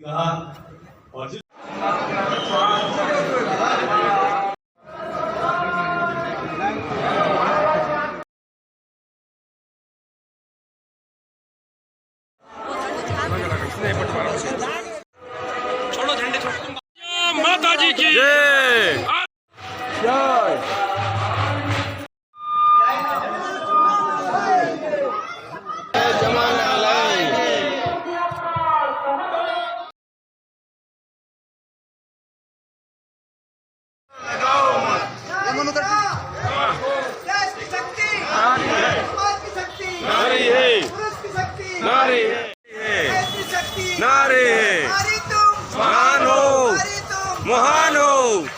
और छोड़ो झंडे छोड़ो। माता जी की जय जय जमाना लाएंगे नारी है नारी है नारी है महान हो महान हो